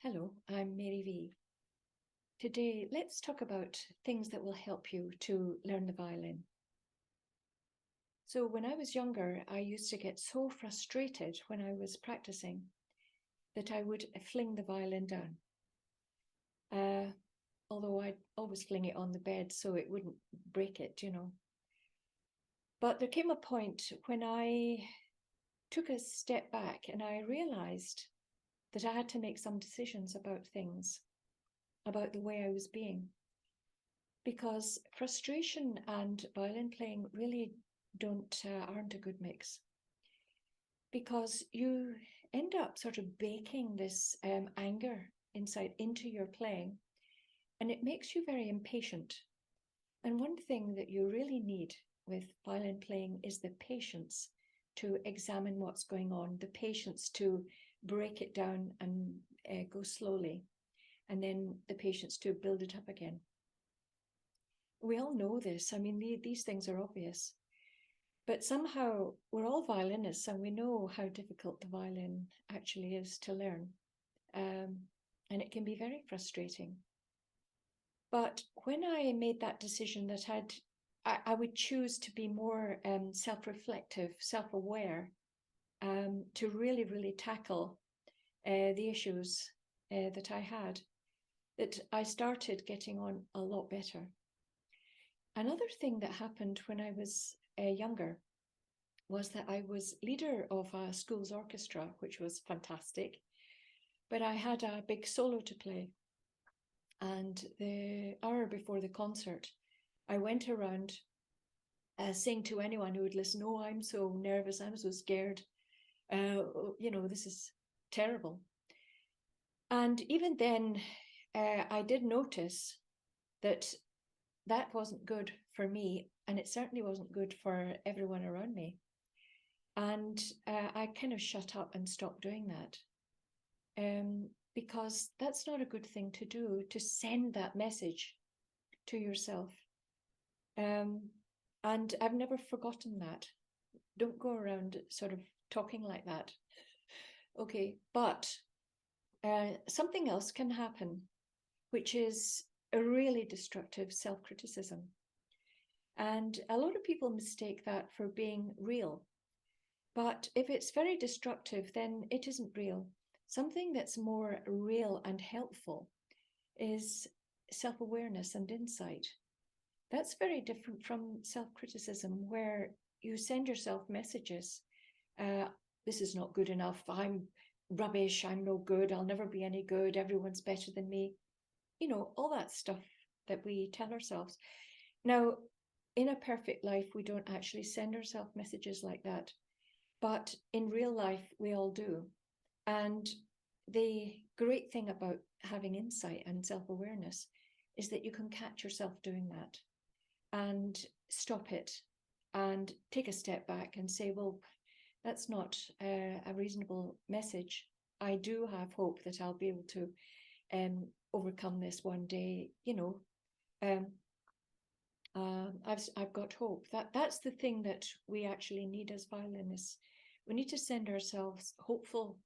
Hello, I'm Mary V. Today, let's talk about things that will help you to learn the violin. So, when I was younger, I used to get so frustrated when I was practicing that I would fling the violin down. Although I'd always fling it on the bed so it wouldn't break it. But there came a point when I took a step back and I realized that I had to make some decisions about things, about the way I was being. Because frustration and violin playing really aren't a good mix, because you end up sort of baking this anger inside into your playing, and it makes you very impatient. And one thing that you really need with violin playing is the patience to examine what's going on, the patience to break it down and go slowly, and then the patience to build it up again. We all know this. I mean, these things are obvious. But somehow we're all violinists and we know how difficult the violin actually is to learn. And it can be very frustrating. But when I made that decision that I would choose to be more self-reflective, self-aware, to really, really tackle the issues that I had, that I started getting on a lot better. Another thing that happened when I was younger was that I was leader of a school's orchestra, which was fantastic, but I had a big solo to play. And the hour before the concert, I went around saying to anyone who would listen, "Oh, I'm so nervous, I'm so scared, this is terrible." And even then, I did notice that that wasn't good for me, and it certainly wasn't good for everyone around me. And I kind of shut up and stopped doing that, because that's not a good thing to do, to send that message to yourself. And I've never forgotten that. Don't go around sort of talking like that. Okay, but something else can happen, which is a really destructive self-criticism. And a lot of people mistake that for being real. But if it's very destructive, then it isn't real. Something that's more real and helpful is self-awareness and insight. That's very different from self-criticism, where you send yourself messages. This is not good enough. I'm rubbish. I'm no good. I'll never be any good. Everyone's better than me. All that stuff that we tell ourselves. Now, in a perfect life, we don't actually send ourselves messages like that. But in real life, we all do. And the great thing about having insight and self-awareness is that you can catch yourself doing that and stop it and take a step back and say, well, that's not a reasonable message. I do have hope that I'll be able to overcome this one day. I've got hope. That's the thing that we actually need as violinists. We need to send ourselves hopeful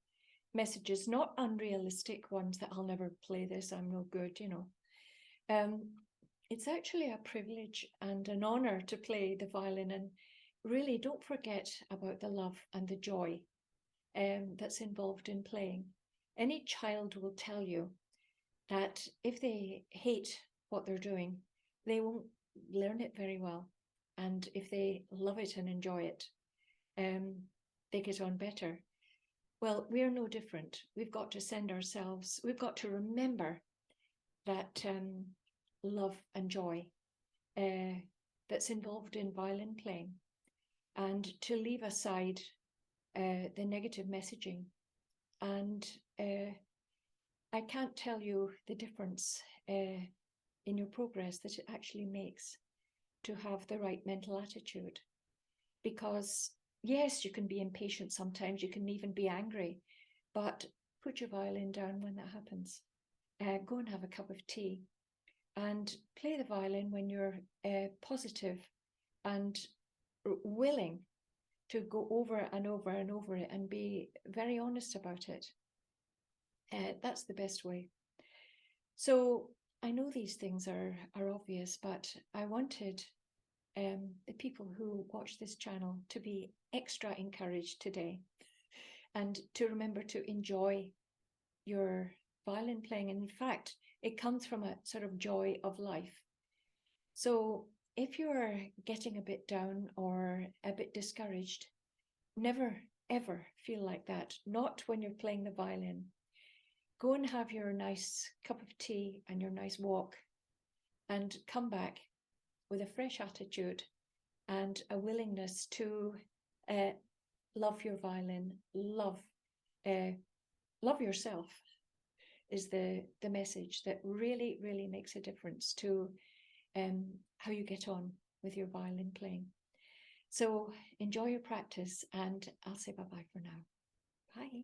messages, not unrealistic ones that I'll never play this, I'm no good. It's actually a privilege and an honor to play the violin, and really don't forget about the love and the joy that's involved in playing. Any child will tell you that if they hate what they're doing, they won't learn it very well. And if they love it and enjoy it, they get on better. Well, we're no different. We've got to remember that love and joy that's involved in violin playing, and to leave aside the negative messaging. And I can't tell you the difference in your progress that it actually makes to have the right mental attitude. Because yes, you can be impatient sometimes, you can even be angry, but put your violin down when that happens. Go and have a cup of tea and play the violin when you're positive and willing to go over and over and over it and be very honest about it. That's the best way. So I know these things are obvious, but I wanted the people who watch this channel to be extra encouraged today and to remember to enjoy your violin playing. And in fact, it comes from a sort of joy of life. So if you're getting a bit down or a bit discouraged, never ever feel like that. Not when you're playing the violin. Go and have your nice cup of tea and your nice walk and come back with a fresh attitude and a willingness to love your violin, love yourself is the message that really, really makes a difference to how you get on with your violin playing. So enjoy your practice, and I'll say bye-bye for now. Bye.